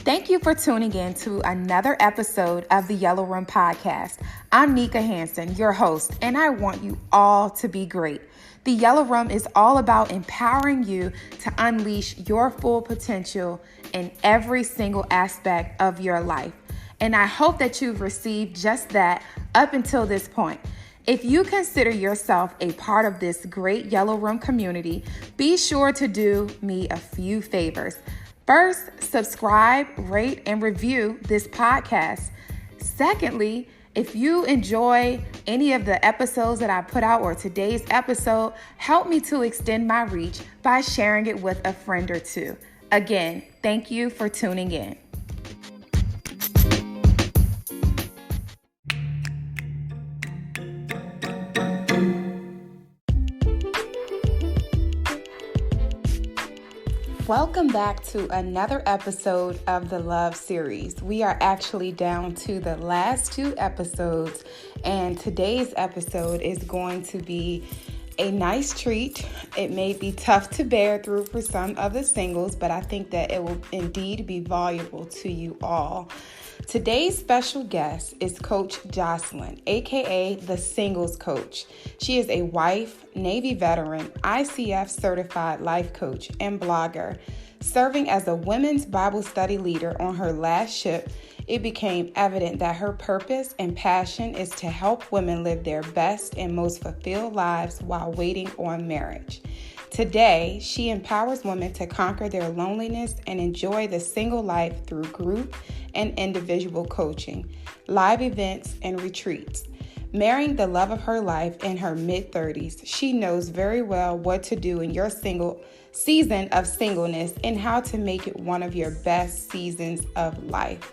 Thank you for tuning in to another episode of the Yellow Room Podcast. I'm Nika Hansen, your host, and I want you all to be great. The Yellow Room is all about empowering you to unleash your full potential in every single aspect of your life. And I hope that you've received just that up until this point. If you consider yourself a part of this great Yellow Room community, be sure to do me a few favors. First, subscribe, rate, and review this podcast. Secondly, if you enjoy any of the episodes that I put out or today's episode, help me to extend my reach by sharing it with a friend or two. Again, thank you for tuning in. Welcome back to another episode of the Love Series. We are actually down to the last two episodes, and today's episode is going to be a nice treat. It may be tough to bear through for some of the singles, but I think that it will indeed be valuable to you all. Today's special guest is Coach Jocelyn, aka the Singles Coach. She is a wife, Navy veteran, ICF certified life coach, and blogger. Serving as a women's Bible study leader on her last ship, it became evident that her purpose and passion is to help women live their best and most fulfilled lives while waiting on marriage. Today, she empowers women to conquer their loneliness and enjoy the single life through group and individual coaching, live events, and retreats. Marrying the love of her life in her mid-30s, she knows very well what to do in your season of singleness and how to make it one of your best seasons of life.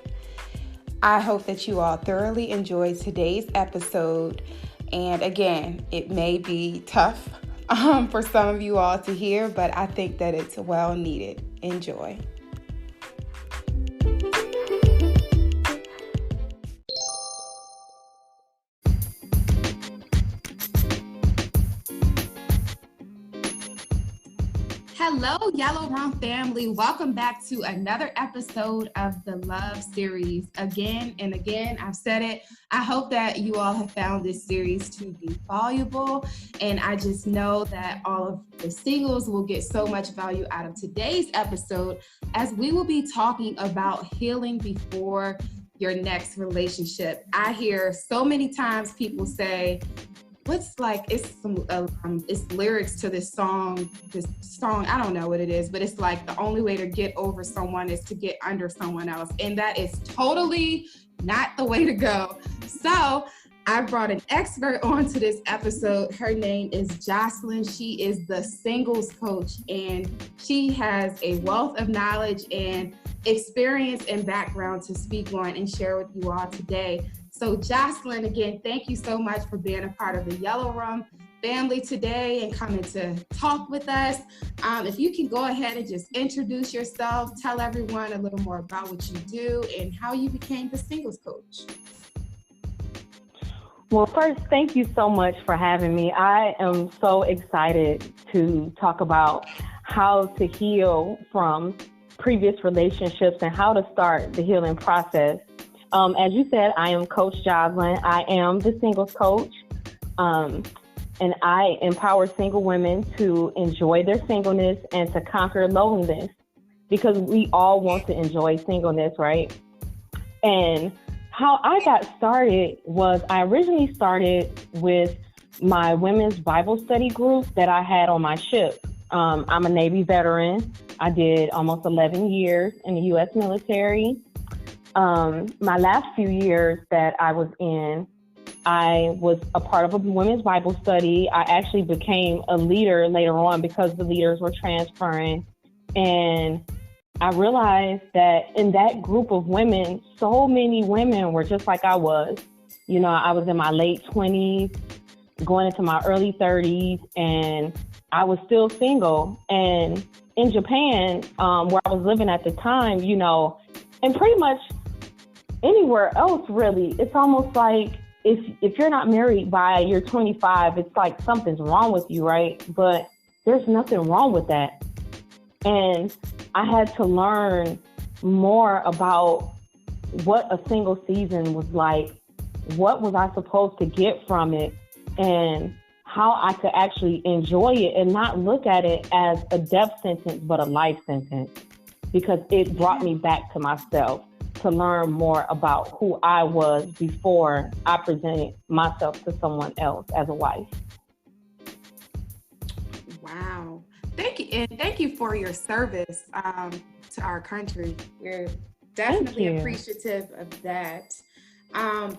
I hope that you all thoroughly enjoyed today's episode. And again, it may be tough for some of you all to hear, but I think that it's well needed. Enjoy. Hello, Yellow Room family. Welcome back to another episode of the Love Series. Again and again, I've said it. I hope that you all have found this series to be valuable. And I just know that all of the singles will get so much value out of today's episode, as we will be talking about healing before your next relationship. I hear so many times people say, it's lyrics to this song, I don't know what it is, but it's like the only way to get over someone is to get under someone else. And that is totally not the way to go. So I brought an expert onto this episode. Her name is Jocelyn. She is the Singles Coach, and she has a wealth of knowledge and experience and background to speak on and share with you all today. So Jocelyn, again, thank you so much for being a part of the Yellow Room family today and coming to talk with us. If you can go ahead and just introduce yourself, tell everyone a little more about what you do and how you became the Singles Coach. Well, first, thank you so much for having me. I am so excited to talk about how to heal from previous relationships and how to start the healing process. As you said, I am Coach Jocelyn. I am the Singles Coach, and I empower single women to enjoy their singleness and to conquer loneliness, because we all want to enjoy singleness, right? And how I got started was I originally started with my women's Bible study group that I had on my ship. I'm a Navy veteran. I did almost 11 years in the U.S. military. My last few years that I was in, I was a part of a women's Bible study. I actually became a leader later on because the leaders were transferring. And I realized that in that group of women, so many women were just like I was. You know, I was in my late 20s, going into my early 30s, and I was still single. And in Japan, where I was living at the time, you know, and pretty much anywhere else, really, it's almost like if you're not married by you're 25, it's like something's wrong with you, right? But there's nothing wrong with that. And I had to learn more about what a single season was like, what was I supposed to get from it, and how I could actually enjoy it and not look at it as a death sentence, but a life sentence, because it brought me back to myself to learn more about who I was before I presented myself to someone else as a wife. Wow. Thank you. And thank you for your service to our country. We're definitely appreciative of that.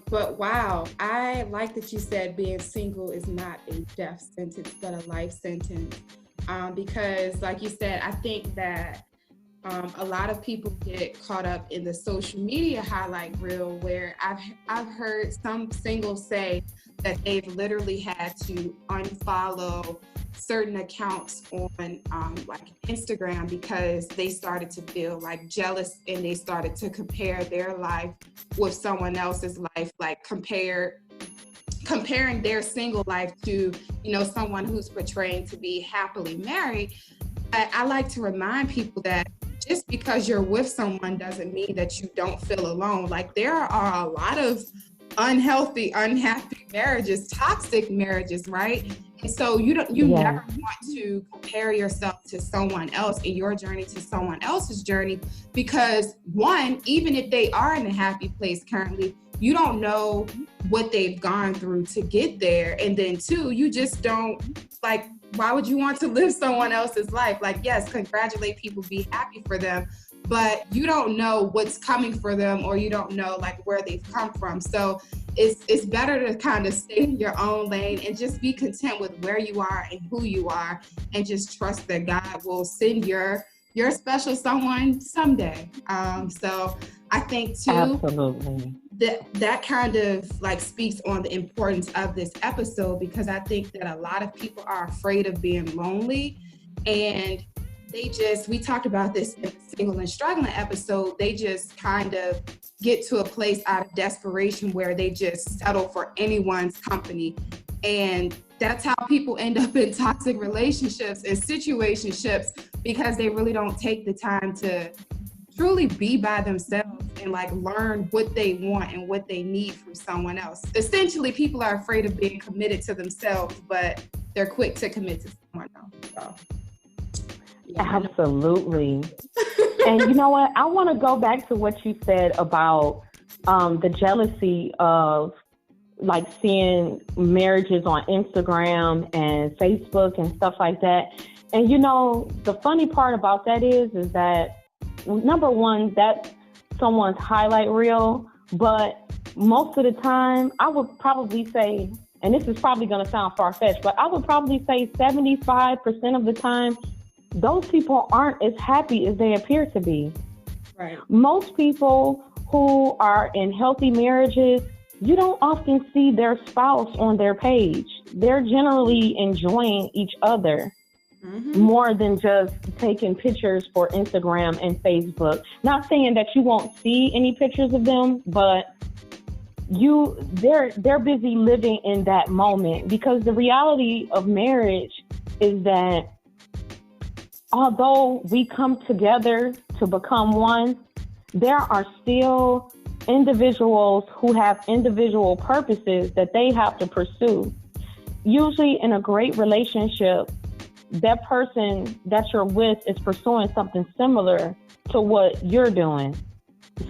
But wow, I like that you said being single is not a death sentence, but a life sentence. Because like you said, I think that a lot of people get caught up in the social media highlight reel, where I've heard some singles say that they've literally had to unfollow certain accounts on like Instagram because they started to feel like jealous, and they started to compare their life with someone else's life, like comparing their single life to, you know, someone who's portraying to be happily married. I like to remind people that just because you're with someone doesn't mean that you don't feel alone. Like, there are a lot of unhealthy, unhappy marriages, toxic marriages, right? And so you never want to compare yourself to someone else and your journey to someone else's journey, because one, even if they are in a happy place currently, you don't know what they've gone through to get there. And then two, you just don't, like, why would you want to live someone else's life? Like, yes, congratulate people, be happy for them, but you don't know what's coming for them, or you don't know like where they've come from. So it's better to kind of stay in your own lane and just be content with where you are and who you are, and just trust that God will send your special someone someday. So I think too, absolutely, that kind of like speaks on the importance of this episode, because I think that a lot of people are afraid of being lonely, and we talked about this in the Single and Struggling episode, they just kind of get to a place out of desperation where they just settle for anyone's company. And that's how people end up in toxic relationships and situationships, because they really don't take the time to truly be by themselves and like learn what they want and what they need from someone else. Essentially, people are afraid of being committed to themselves, but they're quick to commit to someone else. So, yeah. Absolutely. And you know what? I want to go back to what you said about the jealousy of like seeing marriages on Instagram and Facebook and stuff like that. And you know, the funny part about that is that, number one, that's someone's highlight reel, but most of the time, I would probably say, and this is probably going to sound far-fetched, but I would probably say 75% of the time, those people aren't as happy as they appear to be. Right. Most people who are in healthy marriages, you don't often see their spouse on their page. They're generally enjoying each other. Mm-hmm. More than just taking pictures for Instagram and Facebook. Not saying that you won't see any pictures of them, but they're busy living in that moment, because the reality of marriage is that although we come together to become one, there are still individuals who have individual purposes that they have to pursue. Usually in a great relationship, that person that you're with is pursuing something similar to what you're doing.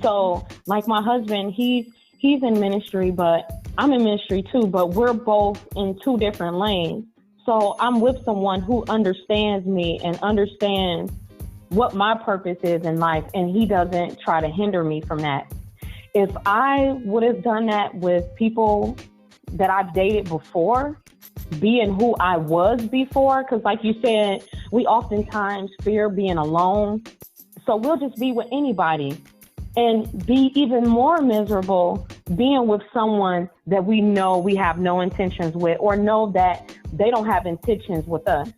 So like my husband, he's in ministry, but I'm in ministry too, but we're both in two different lanes. So I'm with someone who understands me and understands what my purpose is in life, and he doesn't try to hinder me from that. If I would have done that with people that I've dated before, being who I was before, because like you said, we oftentimes fear being alone. So we'll just be with anybody and be even more miserable being with someone that we know we have no intentions with, or know that they don't have intentions with us.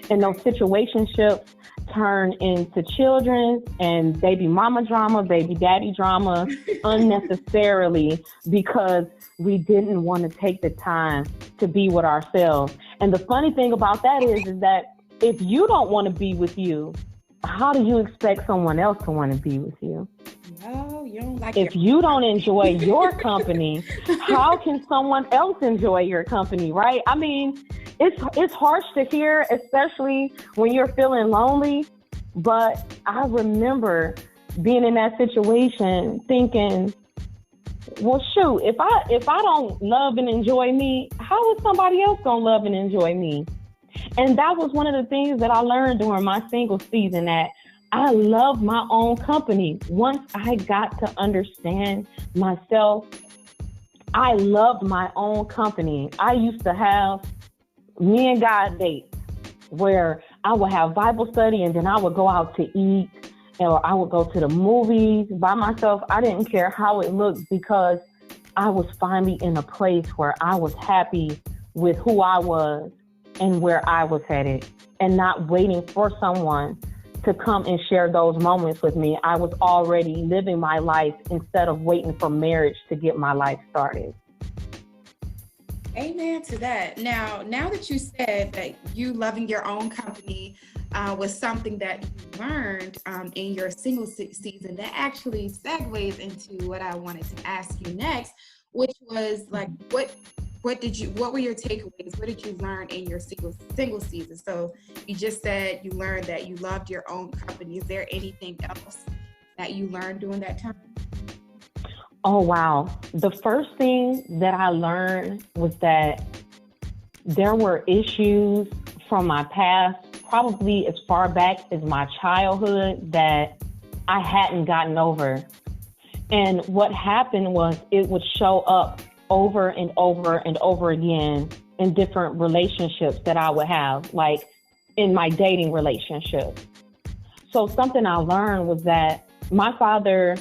And those situationships turn into children and baby mama drama, baby daddy drama unnecessarily, because we didn't want to take the time to be with ourselves. And the funny thing about that is that if you don't want to be with you, how do you expect someone else to want to be with you? No, you don't like if you don't enjoy your company, how can someone else enjoy your company, right? I mean, it's harsh to hear, especially when you're feeling lonely. But I remember being in that situation thinking, well, shoot, if I don't love and enjoy me, how is somebody else gonna love and enjoy me? And that was one of the things that I learned during my single season, that I love my own company. Once I got to understand myself, I loved my own company. I used to have me and God dates where I would have Bible study and then I would go out to eat, or I would go to the movies by myself. I didn't care how it looked, because I was finally in a place where I was happy with who I was and where I was headed, and not waiting for someone to come and share those moments with me. I was already living my life instead of waiting for marriage to get my life started. Amen to that. Now that you said that you loving your own company was something that you learned in your single season, that actually segues into what I wanted to ask you next, which was like, what were your takeaways? What did you learn in your single season? So you just said you learned that you loved your own company. Is there anything else that you learned during that time? Oh, wow. The first thing that I learned was that there were issues from my past, probably as far back as my childhood, that I hadn't gotten over. And what happened was it would show up over and over and over again in different relationships that I would have, like in my dating relationship. So something I learned was that my father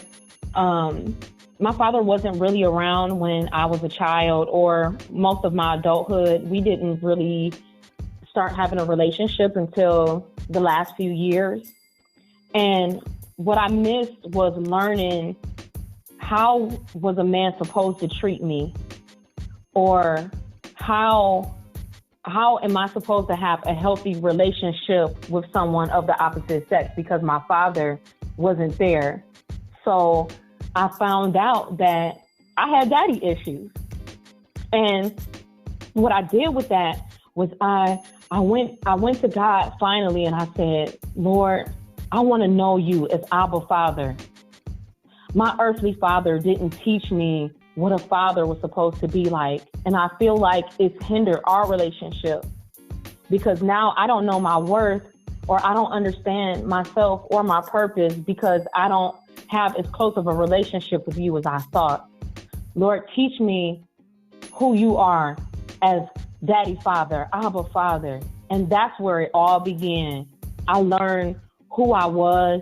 wasn't really around when I was a child, or most of my adulthood. We didn't really start having a relationship until the last few years. And what I missed was learning, how was a man supposed to treat me? Or how am I supposed to have a healthy relationship with someone of the opposite sex? Because my father wasn't there. So I found out that I had daddy issues. And what I did with that was I went to God finally, and I said, Lord, I want to know you as Abba Father. My earthly father didn't teach me what a father was supposed to be like. And I feel like it's hindered our relationship, because now I don't know my worth, or I don't understand myself or my purpose, because I don't have as close of a relationship with you as I thought. Lord, teach me who you are as Daddy Father, Abba Father. And that's where it all began. I learned who I was.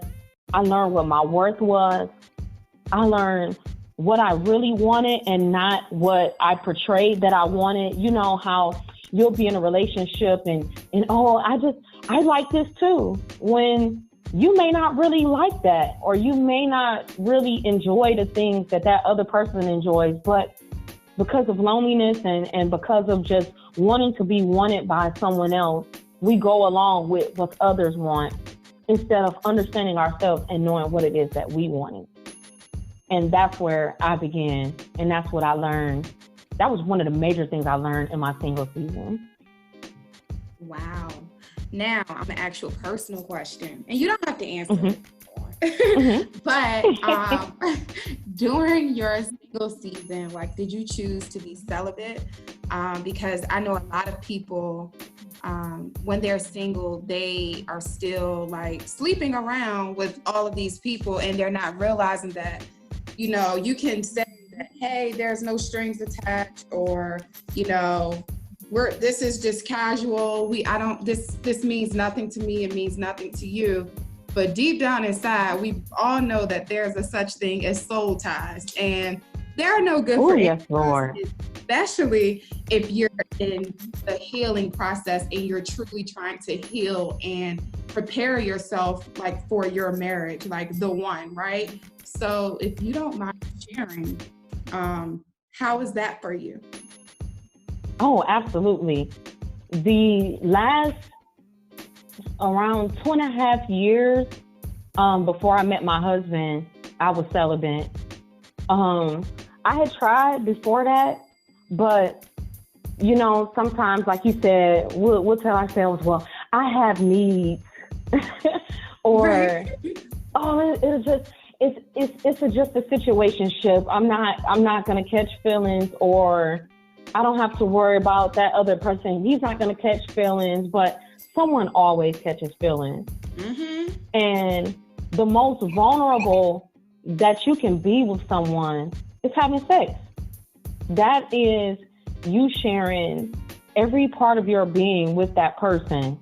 I learned what my worth was. I learned what I really wanted and not what I portrayed that I wanted. You know how you'll be in a relationship and I like this too, when you may not really like that, or you may not really enjoy the things that other person enjoys, but because of loneliness and because of just wanting to be wanted by someone else, we go along with what others want instead of understanding ourselves and knowing what it is that we wanted. And that's where I began, and that's what I learned. That was one of the major things I learned in my single season. Wow. Now I'm gonna ask you a personal question, and you don't have to answer Mm-hmm. But during your single season, like, did you choose to be celibate? Because I know a lot of people, when they're single, they are still like sleeping around with all of these people, and they're not realizing that, you know, you can say that, hey, there's no strings attached, or, you know, this is just casual. This means nothing to me. It means nothing to you. But deep down inside, we all know that there's a such thing as soul ties, and there are no good for yes, Lord. Especially if you're in the healing process and you're truly trying to heal and prepare yourself, like, for your marriage, like the one, right? So if you don't mind sharing, how is that for you? Oh, absolutely. The last around 2.5 years before I met my husband, I was celibate. I had tried before that, but sometimes, like you said, we'll tell ourselves, well, I have needs, or Right. it's just a situationship. I'm not gonna catch feelings, or I don't have to worry about that other person. He's not gonna catch feelings, but someone always catches feelings. Mm-hmm. And the most vulnerable that you can be with someone is having sex. That is you sharing every part of your being with that person.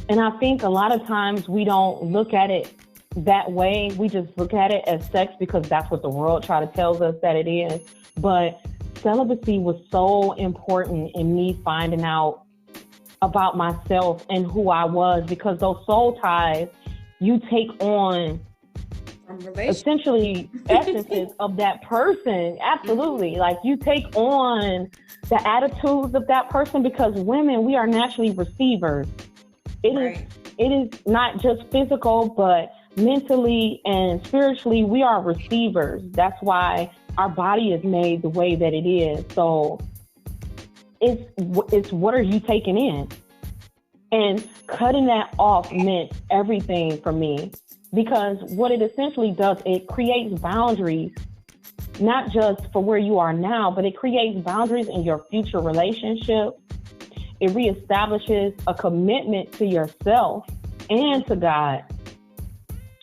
And I think a lot of times we don't look at it that way. We just look at it as sex because that's what the world tries to tell us that it is. But celibacy was so important in me finding out about myself and who I was, because those soul ties, you take on essentially essences of that person. Absolutely. Like you take on the attitudes of that person, because women, we are naturally receivers. It is not just physical, but mentally and spiritually, we are receivers. That's why our body is made the way that it is. So it's what are you taking in? And cutting that off meant everything for me, because what it essentially does, it creates boundaries, not just for where you are now, but it creates boundaries in your future relationship. It reestablishes a commitment to yourself and to God.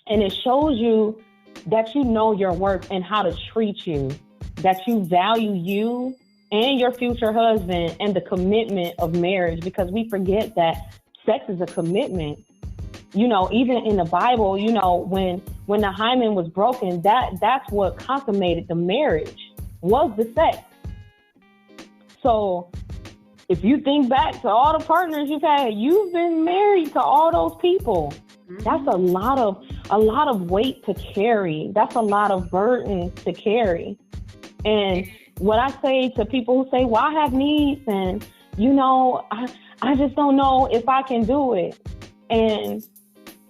And it shows you that you know your worth and how to treat you, that you value you and your future husband and the commitment of marriage, because we forget that sex is a commitment. Even in the Bible, when the hymen was broken, that's what consummated the marriage, was the sex. So if you think back to all the partners you've had, you've been married to all those people. Mm-hmm. That's a lot of weight to carry. That's a lot of burden to carry. And what I say to people who say, well, I have needs and, I just don't know if I can do it. And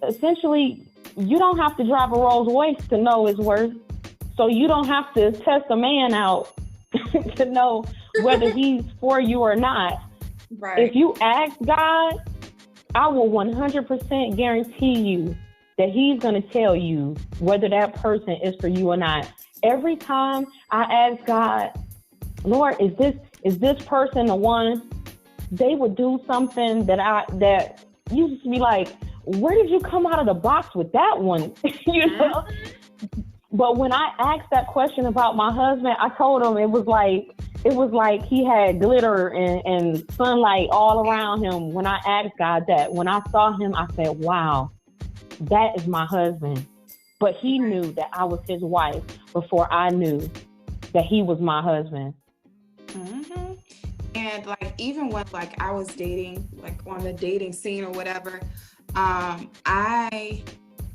essentially, you don't have to drive a Rolls Royce to know his worth. So you don't have to test a man out to know whether he's for you or not. Right. If you ask God, I will 100% guarantee you that he's going to tell you whether that person is for you or not. Every time I ask God, Lord, is this person the one? They would do something that you just be like, where did you come out of the box with that one? But when I asked that question about my husband, I told him it was like he had glitter and sunlight all around him. When I asked God that, when I saw him, I said, wow, that is my husband. But he knew that I was his wife before I knew that he was my husband. Mm-hmm. And even when I was dating, on the dating scene or whatever, I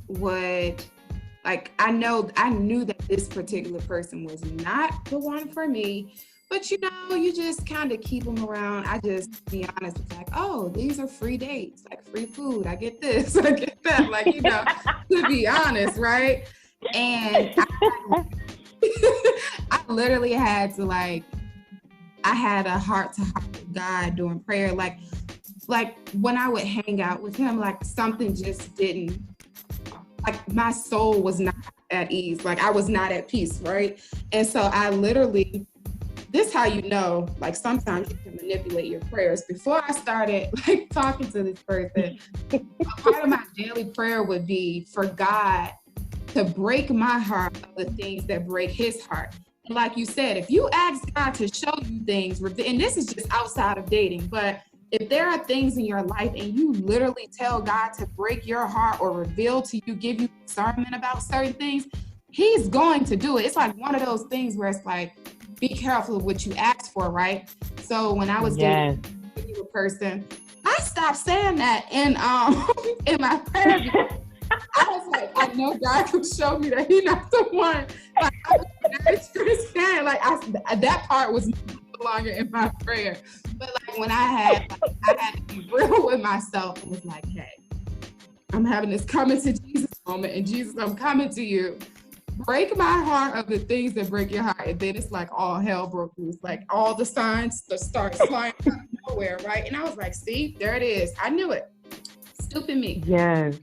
would I knew that this particular person was not the one for me, but you just kind of keep them around. I just be honest with oh, these are free dates, free food. I get this, I get that, to be honest, right? And I literally had to I had a heart-to-heart with God during prayer. When I would hang out with him, something just didn't, my soul was not at ease. I was not at peace, right? And so I literally, this how sometimes you can manipulate your prayers. Before I started talking to this person, a part of my daily prayer would be for God to break my heart of the things that break his heart. And like you said, if you ask God to show you things, and this is just outside of dating, but if there are things in your life and you literally tell God to break your heart or reveal to you, give you discernment about certain things, he's going to do it. It's one of those things where it's be careful of what you ask for, right? So when I was dating a person, I stopped saying that in my prayer. I was I know God can show me that he's not the one. I was very transparent. That part was no longer in my prayer. But when I had to be real with myself, it was hey, I'm having this coming to Jesus moment, and Jesus, I'm coming to you. Break my heart of the things that break your heart. And then it's like all hell broke loose. Like all the signs that start flying out of nowhere, right? And I was like, see, there it is. I knew it. Stupid me. Yes.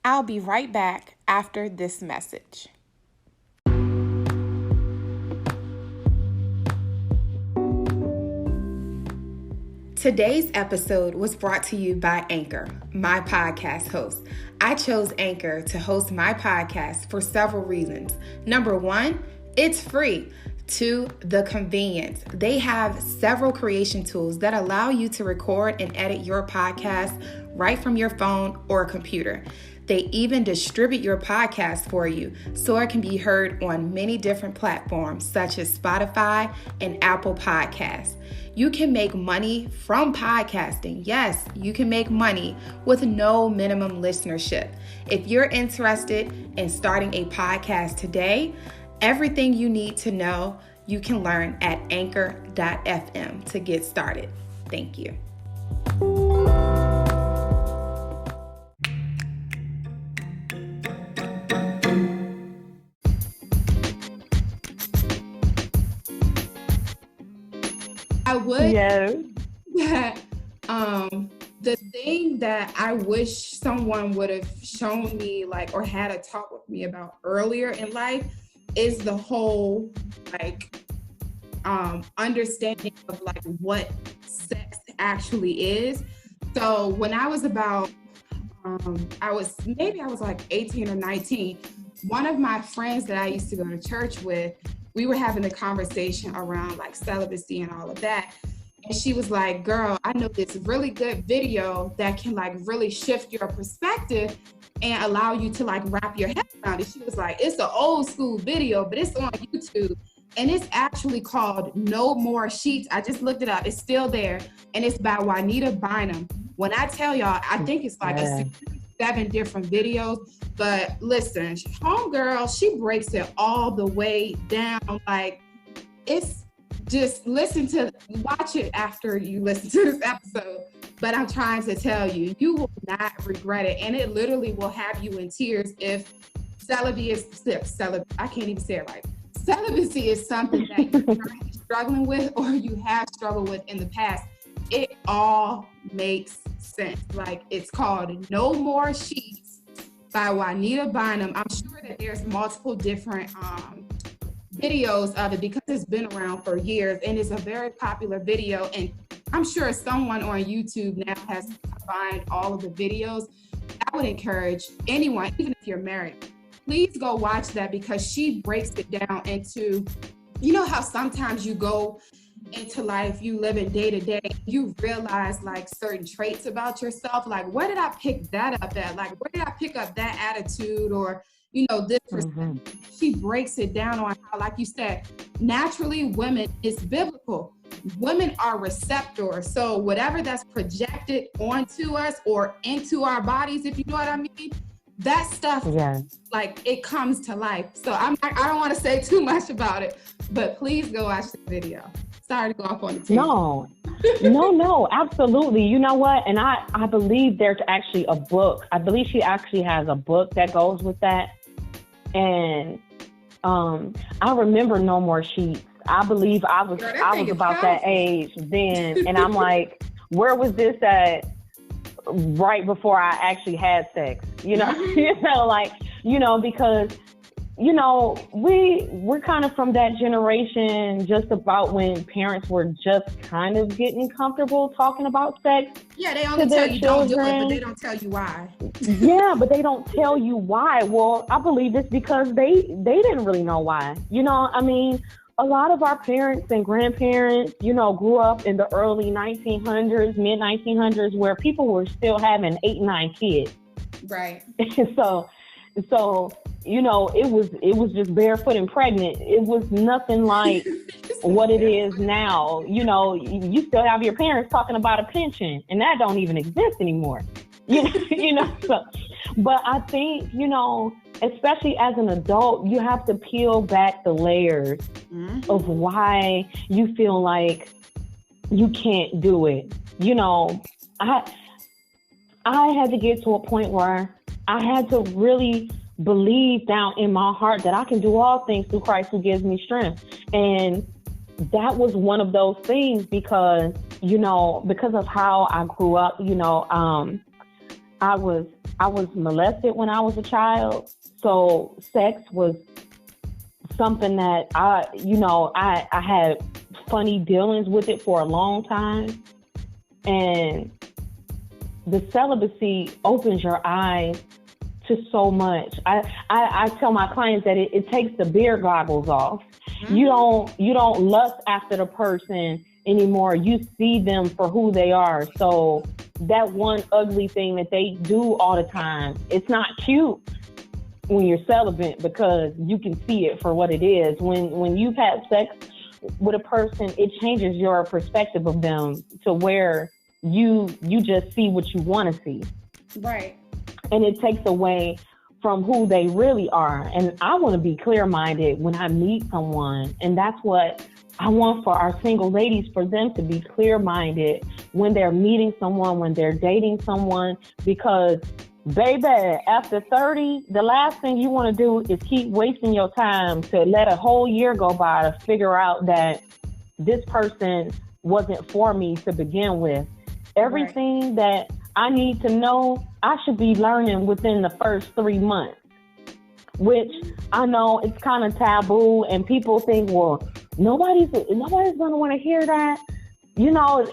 I'll be right back after this message. Today's episode was brought to you by Anchor, my podcast host. I chose Anchor to host my podcast for several reasons. Number one, it's free. Two, the convenience. They have several creation tools that allow you to record and edit your podcast right from your phone or computer. They even distribute your podcast for you so it can be heard on many different platforms such as Spotify and Apple Podcasts. You can make money from podcasting. Yes, you can make money with no minimum listenership. If you're interested in starting a podcast today, everything you need to know, you can learn at anchor.fm to get started. Thank you. I would. Yes. The thing that I wish someone would have shown me, like, or had a talk with me about earlier in life is the whole, like, understanding of, like, what sex actually is. So when I was about, I was like 18 or 19, one of my friends that I used to go to church with, we were having a conversation around like celibacy and all of that. And she was like, girl, I know this really good video that can like really shift your perspective and allow you to like wrap your head around it. She was like, it's an old school video, but it's on YouTube. And it's actually called No More Sheets. I just looked it up. It's still there. And it's by Juanita Bynum. When I tell y'all, I think it's like a 7 different videos. But listen, homegirl, she breaks it all the way down. Like, it's just watch it after you listen to this episode. But I'm trying to tell you, you will not regret it. And it literally will have you in tears if celibacy is something that you're struggling with or you have struggled with in the past. It all makes sense. Like, it's called No More Sheets by Juanita Bynum. I'm sure that there's multiple different videos of it because it's been around for years and it's a very popular video. And I'm sure someone on YouTube now has combined all of the videos. I would encourage anyone, even if you're married, please go watch that because she breaks it down into, you know how sometimes you go into life, you live in day to day, you realize like certain traits about yourself. Like, where did I pick that up at? Like, where did I pick up that attitude or, you know, this perspective? She breaks it down on how, like you said, naturally women, it's biblical. Women are receptors. So whatever that's projected onto us or into our bodies, if you know what I mean, that stuff, like, it comes to life. So I don't want to say too much about it, but please go watch the video. Sorry to go off on the tangent. No, absolutely. You know what? And I believe there's actually a book. I believe she actually has a book that goes with that. And I remember No More Sheets. I believe I was about that age then. And I'm like, where was this at right before I actually had sex? You know, because you know, we're kind of from that generation just about when parents were just kind of getting comfortable talking about sex. Yeah, they only tell you don't do it, but they don't tell you why. Yeah, but they don't tell you why. Well, I believe it's because they didn't really know why. You know, I mean, a lot of our parents and grandparents, you know, grew up in the early 1900s, mid 1900s, where people were still having 8, 9 kids. Right. So, you know, it was just barefoot and pregnant. It was nothing like what it is now. You know, you still have your parents talking about a pension, and that don't even exist anymore. You know. So, but I think, you know, especially as an adult, you have to peel back the layers of why you feel like you can't do it. you know, I had to get to a point where I had to really believe down in my heart that I can do all things through Christ who gives me strength. And that was one of those things because, you know, because of how I grew up, you know, I was molested when I was a child. So sex was something that I had funny dealings with it for a long time. And the celibacy opens your eyes to so much. I tell my clients that it takes the beer goggles off. Mm-hmm. You don't lust after the person anymore. You see them for who they are. So that one ugly thing that they do all the time, it's not cute when you're celibate because you can see it for what it is. When you've had sex with a person, it changes your perspective of them to where you just see what you want to see. Right. And it takes away from who they really are. And I want to be clear-minded when I meet someone. And that's what I want for our single ladies, for them to be clear-minded when they're meeting someone, when they're dating someone, because baby, after 30, the last thing you want to do is keep wasting your time to let a whole year go by to figure out that this person wasn't for me to begin with. Everything that I need to know, I should be learning within the first 3 months, which I know it's kind of taboo and people think, well, nobody's going to want to hear that. You know,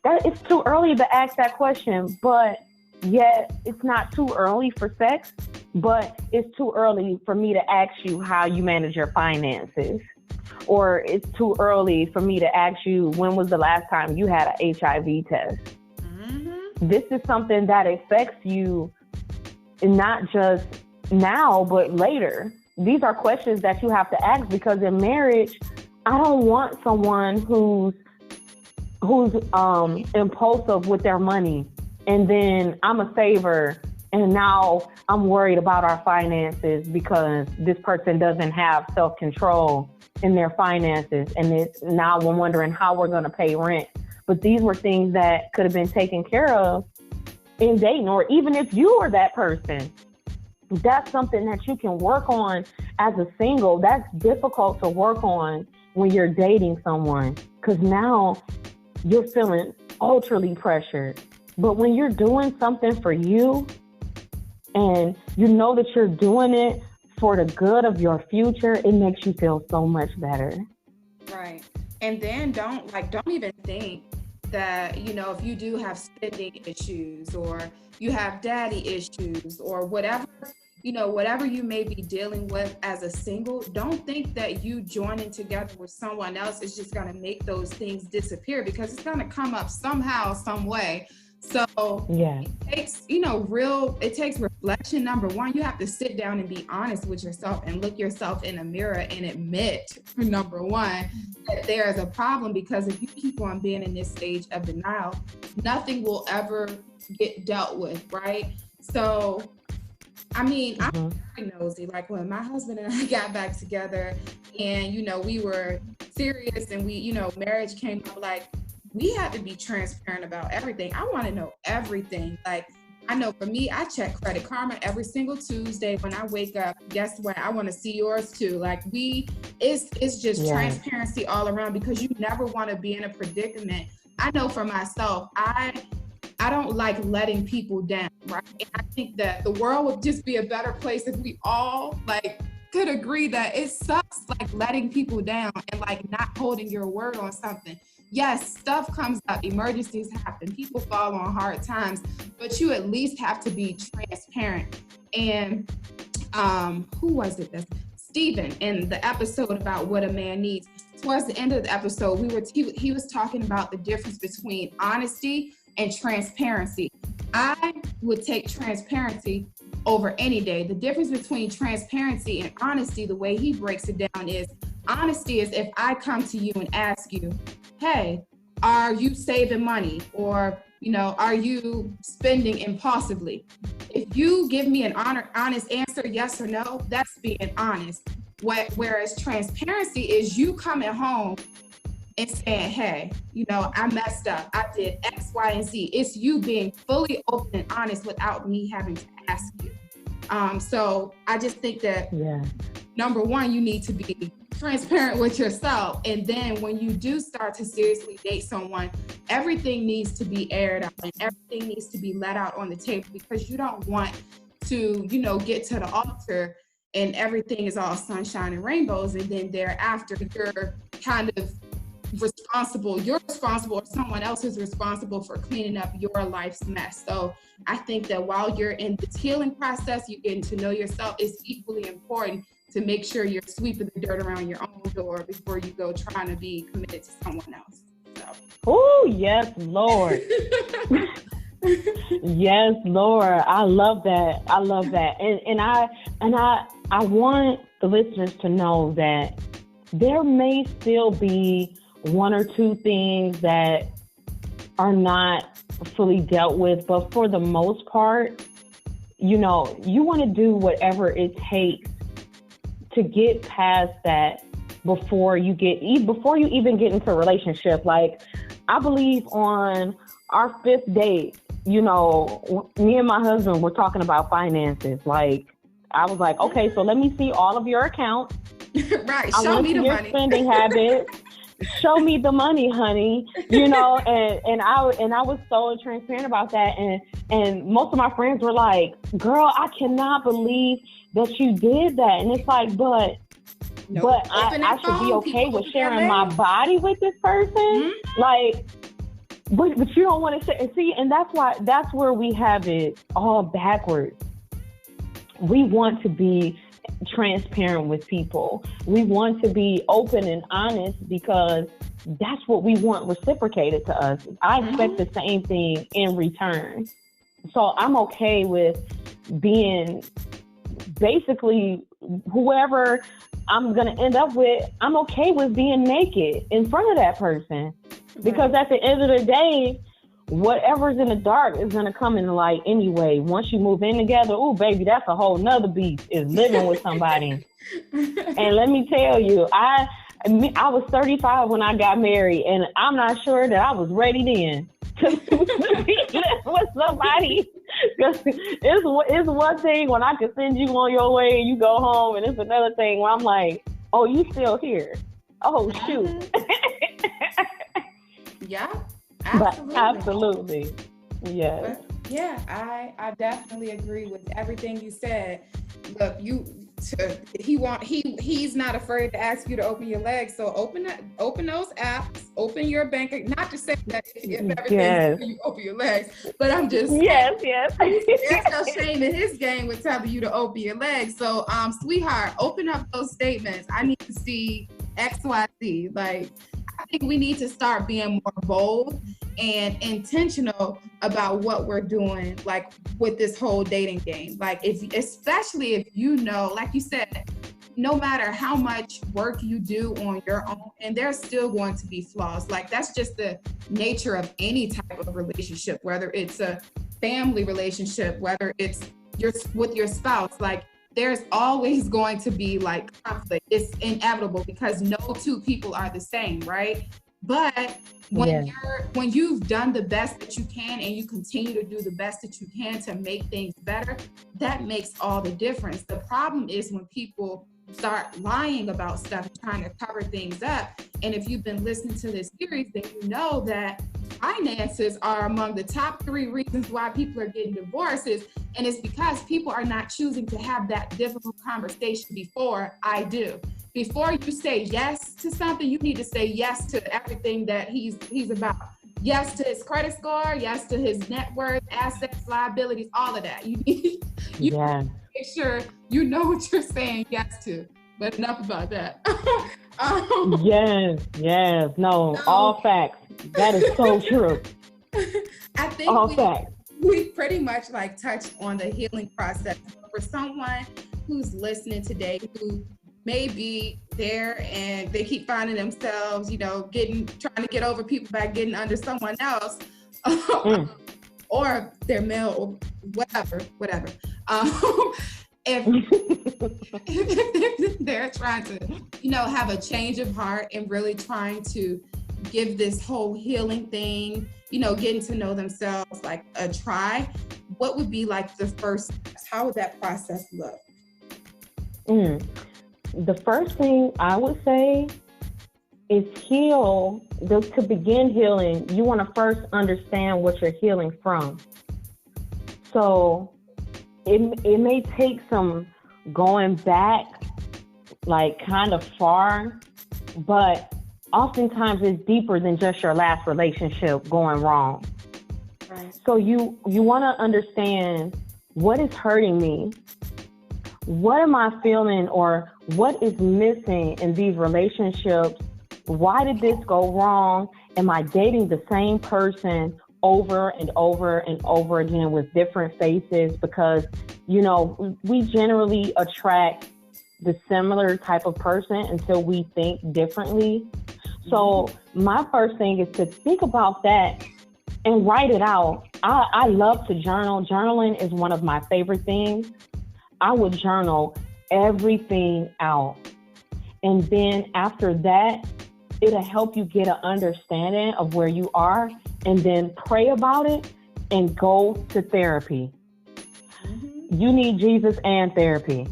it's too early to ask that question, but yet it's not too early for sex, but it's too early for me to ask you how you manage your finances. Or it's too early for me to ask you when was the last time you had an HIV test. This is something that affects you not just now, but later. These are questions that you have to ask because in marriage, I don't want someone who's impulsive with their money. And then I'm a saver and now I'm worried about our finances because this person doesn't have self-control in their finances. And now we're wondering how we're going to pay rent. But these were things that could have been taken care of in dating, or even if you were that person. That's something that you can work on as a single. That's difficult to work on when you're dating someone because now you're feeling ultra pressured. But when you're doing something for you and you know that you're doing it for the good of your future, it makes you feel so much better. Right. And then don't even think that, you know, if you do have spending issues or you have daddy issues or whatever, you know, whatever you may be dealing with as a single, don't think that you joining together with someone else is just going to make those things disappear because it's going to come up somehow, some way. So it takes, you know, it takes reflection. Number one, you have to sit down and be honest with yourself and look yourself in the mirror and admit, number one, that there is a problem, because if you keep on being in this stage of denial, nothing will ever get dealt with, right? So, I mean, I'm very nosy. Like when my husband and I got back together and, you know, we were serious and we, you know, marriage came up, like, we had to be transparent about everything. I want to know everything. Like, I know for me, I check Credit Karma every single Tuesday when I wake up. Guess what? I want to see yours too. Like it's just transparency all around, because you never want to be in a predicament. I know for myself, I don't like letting people down, right? And I think that the world would just be a better place if we all like could agree that it sucks like letting people down and like not holding your word on something. Yes, stuff comes up, emergencies happen, people fall on hard times, but you at least have to be transparent. And who was it? Stephen, in the episode about what a man needs. Towards the end of the episode, he was talking about the difference between honesty and transparency. I would take transparency over any day. The difference between transparency and honesty, the way he breaks it down, is honesty is if I come to you and ask you, hey, are you saving money? Or, you know, are you spending impulsively? If you give me an honest answer, yes or no, that's being honest. Whereas transparency is you coming home and saying, hey, you know, I messed up. I did X, Y, and Z. It's you being fully open and honest without me having to ask you. So I just think that, number one, you need to be transparent with yourself. And then when you do start to seriously date someone, everything needs to be aired out and everything needs to be let out on the table, because you don't want to, you know, get to the altar and everything is all sunshine and rainbows. And then thereafter, you're kind of responsible, or someone else is responsible for cleaning up your life's mess. So I think that while you're in this healing process, you're getting to know yourself, it's equally important to make sure you're sweeping the dirt around your own door before you go trying to be committed to someone else. So. Oh, yes, Lord. Yes, Lord. I love that. I love that. And I want the listeners to know that there may still be one or two things that are not fully dealt with, but for the most part, you know, you want to do whatever it takes to get past that before you even get into a relationship. Like, I believe on our 5th date, you know, me and my husband were talking about finances. Like, I was like, okay, so let me see all of your accounts. Right. Show me the money. Spending habits. Show me the money, honey. You know, and I was so transparent about that. And most of my friends were like, girl, I cannot believe that you did that. And it's like, but I should be okay with sharing my body with this person. Mm-hmm. Like, but you don't want to say, see, and that's where we have it all backwards. We want to be transparent with people. We want to be open and honest because that's what we want reciprocated to us. I expect the same thing in return. So I'm okay with being basically whoever I'm going to end up with. I'm okay with being naked in front of that person, because at the end of the day, whatever's in the dark is going to come in the light anyway. Once you move in together, oh, baby, that's a whole nother beast, is living with somebody. And let me tell you, I was 35 when I got married, and I'm not sure that I was ready then to be with somebody. It's one thing when I can send you on your way and you go home, and it's another thing when I'm like, oh, you still here? Oh, shoot. Yeah. Absolutely. Yes. But yeah, I definitely agree with everything you said. Look, he's not afraid to ask you to open your legs. So open those apps, open your bank. Not to say that if everything you open your legs, but I'm just yes. There's no shame in his game with telling you to open your legs. So sweetheart, open up those statements. I need to see XYZ. Like, I think we need to start being more bold and intentional about what we're doing, like with this whole dating game. Like, especially if you know, like you said, no matter how much work you do on your own, and there's still going to be flaws. Like, that's just the nature of any type of relationship, whether it's a family relationship, whether it's with your spouse. Like, there's always going to be like conflict. It's inevitable because no two people are the same, right? But when you've done the best that you can and you continue to do the best that you can to make things better, that makes all the difference. The problem is when people start lying about stuff and trying to cover things up. And if you've been listening to this series, then you know that finances are among the top 3 reasons why people are getting divorces. And it's because people are not choosing to have that difficult conversation before I do. Before you say yes to something, you need to say yes to everything that he's about. Yes to his credit score, yes to his net worth, assets, liabilities, all of that. You need to make sure you know what you're saying yes to. But enough about that. Yes. No, all facts. That is so true. I think we pretty much like touched on the healing process. For someone who's listening today who may be there and they keep finding themselves, you know, trying to get over people by getting under someone else, or they're male or whatever. If they're trying to, you know, have a change of heart and really trying to give this whole healing thing, you know, getting to know themselves like a try, what would be like the first steps? How would that process look? The first thing I would say is heal. To begin healing, you want to first understand what you're healing from. So it may take some going back, like kind of far, but oftentimes it's deeper than just your last relationship going wrong. Right. So you want to understand, what is hurting me? What am I feeling, or what is missing in these relationships? Why did this go wrong? Am I dating the same person over and over and over again with different faces? Because, you know, we generally attract the similar type of person until we think differently. So my first thing is to think about that and write it out. I love to journal. Journaling is one of my favorite things. I would journal everything out. And then after that, it'll help you get an understanding of where you are, and then pray about it and go to therapy. You need Jesus and therapy.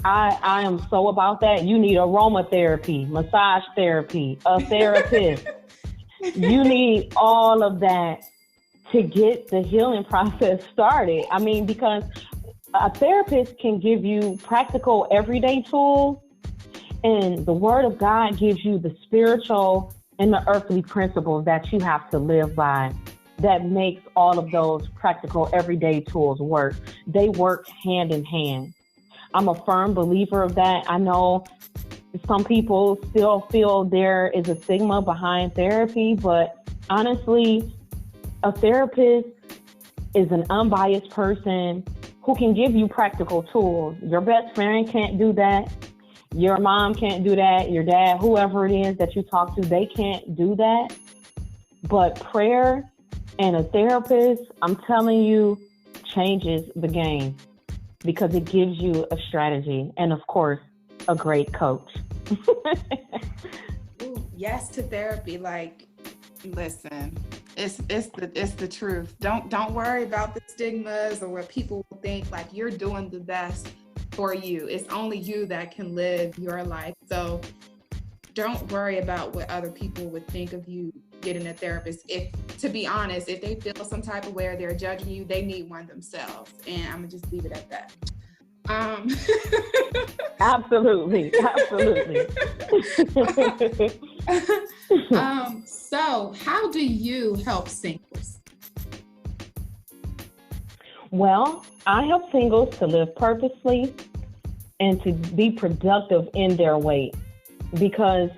I am so about that. You need aromatherapy, massage therapy, a therapist. You need all of that to get the healing process started. I mean, because a therapist can give you practical everyday tools, and the Word of God gives you the spiritual and the earthly principles that you have to live by. That makes all of those practical everyday tools work. They work hand in hand. I'm a firm believer of that. I know some people still feel there is a stigma behind therapy, but honestly, a therapist is an unbiased person who can give you practical tools. Your best friend can't do that. Your mom can't do that. Your dad, whoever it is that you talk to, they can't do that. But prayer and a therapist, I'm telling you, changes the game, because it gives you a strategy and, of course, a great coach. Ooh, yes to therapy. Like, listen, it's the truth. Don't worry about the stigmas or what people will think. Like, you're doing the best for you. It's only you that can live your life. So don't worry about what other people would think of you getting a therapist. If, to be honest, if they feel some type of way or they're judging you, they need one themselves. And I'm gonna just leave it at that. Absolutely. So how do you help singles? Well, I help singles to live purposely and to be productive in their weight, because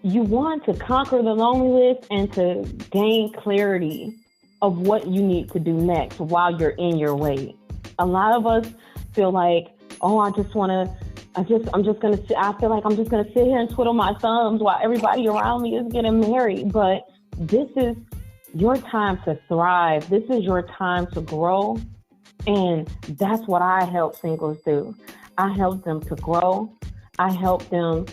you want to conquer the loneliness and to gain clarity of what you need to do next while you're in your weight. A lot of us feel like, oh, I feel like I'm just going to sit here and twiddle my thumbs while everybody around me is getting married. But this is your time to thrive. This is your time to grow. And that's what I help singles do. I help them to grow. I help them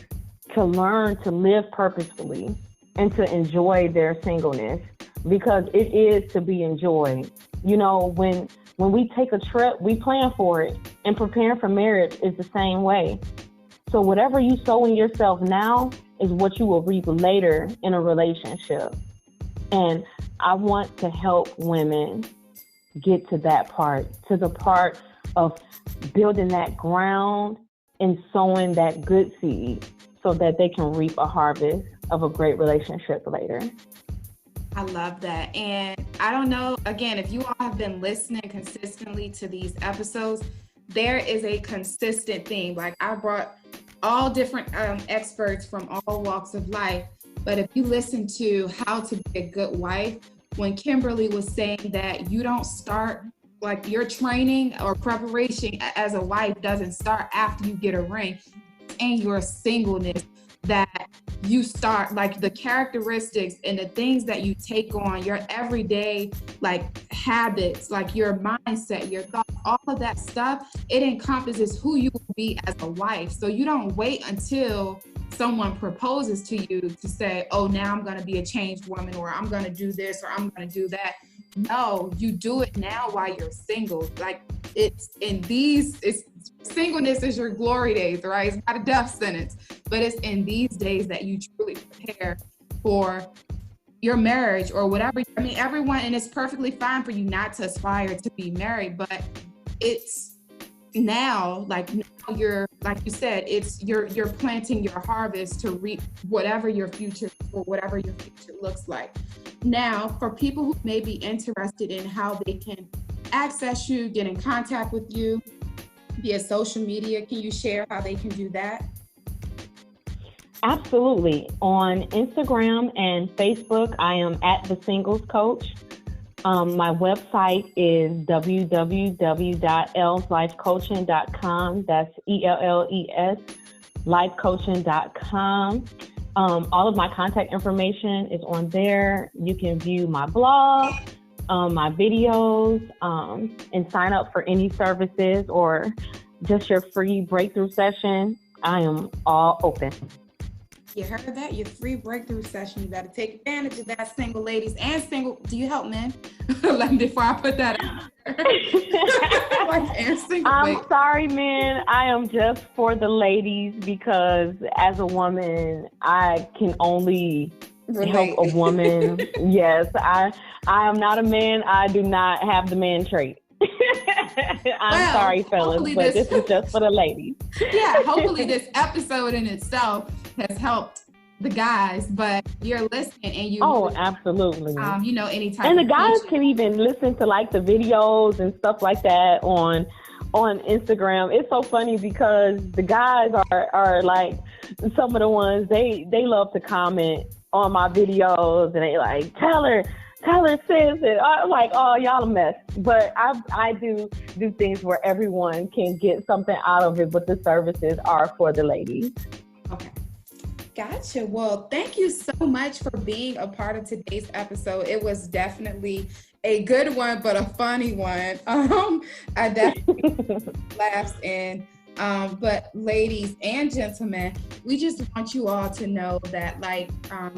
to learn to live purposefully and to enjoy their singleness, because it is to be enjoyed. You know, when we take a trip, we plan for it, and preparing for marriage is the same way. So whatever you sow in yourself now is what you will reap later in a relationship. And I want to help women get to that part, to the part of building that ground and sowing that good seed so that they can reap a harvest of a great relationship later. I love that. And I don't know, again, if you all have been listening consistently to these episodes, there is a consistent theme. Like, I brought all different experts from all walks of life. But if you listen to How to Be a Good Wife, when Kimberly was saying that you don't start, like, your training or preparation as a wife doesn't start after you get a ring, and your singleness, that you start, like, the characteristics and the things that you take on, your everyday, like, habits, like your mindset, your thoughts, all of that stuff, it encompasses who you will be as a wife. So you don't wait until someone proposes to you to say, oh, now I'm going to be a changed woman, or I'm going to do this, or I'm going to do that. No, you do it now while you're single. Like, singleness is your glory days, right? It's not a death sentence, but it's in these days that you truly prepare for your marriage or whatever. I mean, everyone, and it's perfectly fine for you not to aspire to be married, but it's now, like you're, like you said, it's you're planting your harvest to reap whatever your future looks like. Now, for people who may be interested in how they can access you, get in contact with you via social media, can you share how they can do that? Absolutely. On Instagram and Facebook, I am at The Singles Coach. My website is www.elleslifecoaching.com. That's ELLES, lifecoaching.com. All of my contact information is on there. You can view my blog, my videos, and sign up for any services or just your free breakthrough session. I am all open. You heard that? Your free breakthrough session. You got to take advantage of that, single ladies and single. Do you help men? Like, before I put that out there. I'm sorry, men. I am just for the ladies because as a woman, I can only help a woman. Yes, I am not a man. I do not have the man trait. I'm sorry, fellas, but this is just for the ladies. Yeah, hopefully this episode in itself has helped the guys, but you're listening and you. Oh, absolutely. Anytime. And the guys can even listen to like the videos and stuff like that on Instagram. It's so funny because the guys are like some of the ones they love to comment on my videos and they like, tell her says it. I'm like, oh, y'all a mess. But I do things where everyone can get something out of it, but the services are for the ladies. Okay. Gotcha. Well, thank you so much for being a part of today's episode. It was definitely a good one, but a funny one. I definitely laughed in. But ladies and gentlemen, we just want you all to know that, like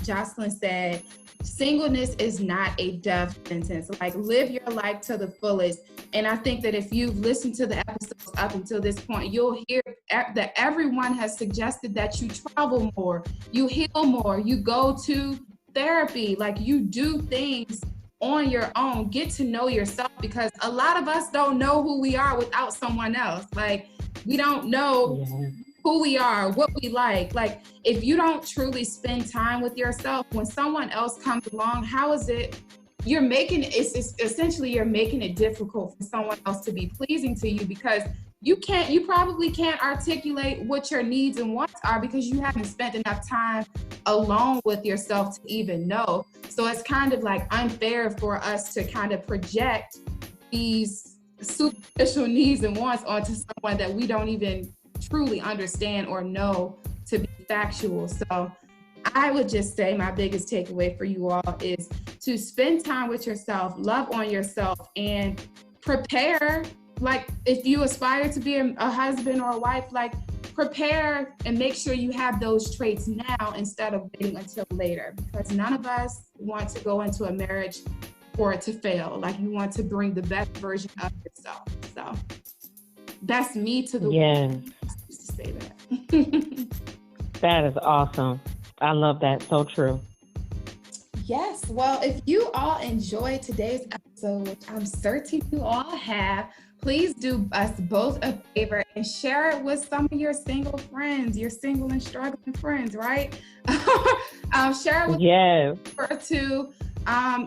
Jocelyn said, singleness is not a death sentence. Like, live your life to the fullest. And I think that if you've listened to the episodes up until this point, you'll hear that everyone has suggested that you travel more, you heal more, you go to therapy, like you do things on your own, get to know yourself, because a lot of us don't know who we are without someone else. Like, we don't know who we are, what we like. Like, if you don't truly spend time with yourself, when someone else comes along, how is it you're making it difficult for someone else to be pleasing to you, because you probably can't articulate what your needs and wants are because you haven't spent enough time alone with yourself to even know. So it's kind of like unfair for us to kind of project these superficial needs and wants onto someone that we don't even truly understand or know to be factual. So I would just say my biggest takeaway for you all is to spend time with yourself, love on yourself, and prepare. Like, if you aspire to be a husband or a wife, like, prepare and make sure you have those traits now instead of waiting until later, because none of us want to go into a marriage for it to fail. Like, you want to bring the best version of yourself. So that's me to the world. To say that. That is awesome. I love that. So true. Yes. Well, if you all enjoyed today's episode, which I'm certain you all have, please do us both a favor and share it with some of your single friends, your single and struggling friends, right? Share it with or two.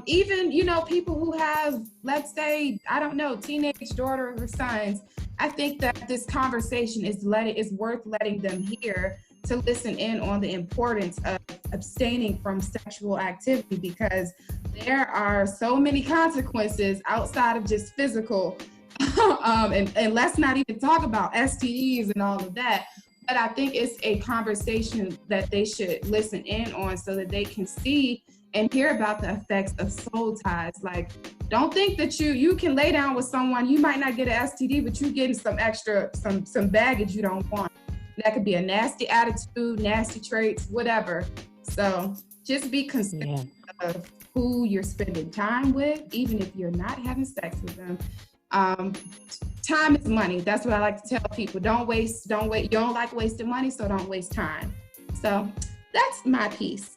Even, people who have, let's say, I don't know, teenage daughters or sons. I think that this conversation is worth letting them hear, to listen in on the importance of abstaining from sexual activity, because there are so many consequences outside of just physical. And let's not even talk about STDs and all of that. But I think it's a conversation that they should listen in on so that they can see and hear about the effects of soul ties. Like, don't think that you can lay down with someone, you might not get an STD, but you're getting some extra, some baggage you don't want. That could be a nasty attitude, nasty traits, whatever. So just be considerate of who you're spending time with, even if you're not having sex with them. Time is money. That's what I like to tell people. Don't wait. You don't like wasting money, so don't waste time. So that's my piece.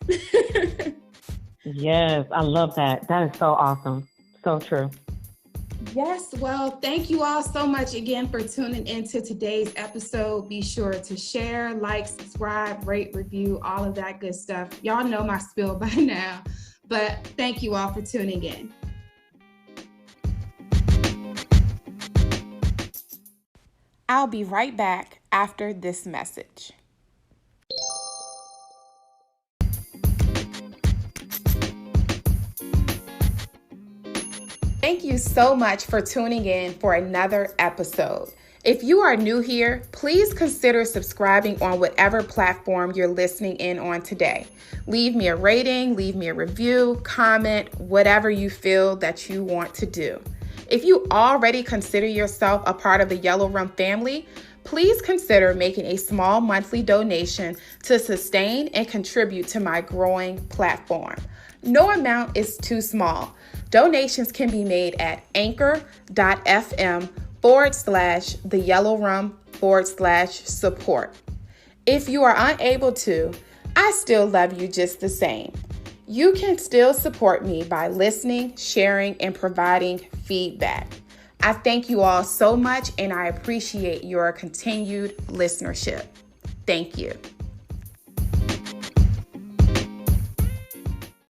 Yes, I love that. That is so awesome. So true. Yes, well, thank you all so much again for tuning into today's episode. Be sure to share, like, subscribe, rate, review, all of that good stuff. Y'all know my spiel by now, but thank you all for tuning in. I'll be right back after this message. Thank you so much for tuning in for another episode. If you are new here, please consider subscribing on whatever platform you're listening in on today. Leave me a rating, leave me a review, comment, whatever you feel that you want to do. If you already consider yourself a part of the Yellow Room family, please consider making a small monthly donation to sustain and contribute to my growing platform. No amount is too small. Donations can be made at anchor.fm/theyellowroom/support. If you are unable to, I still love you just the same. You can still support me by listening, sharing, and providing feedback. I thank you all so much, and I appreciate your continued listenership. Thank you.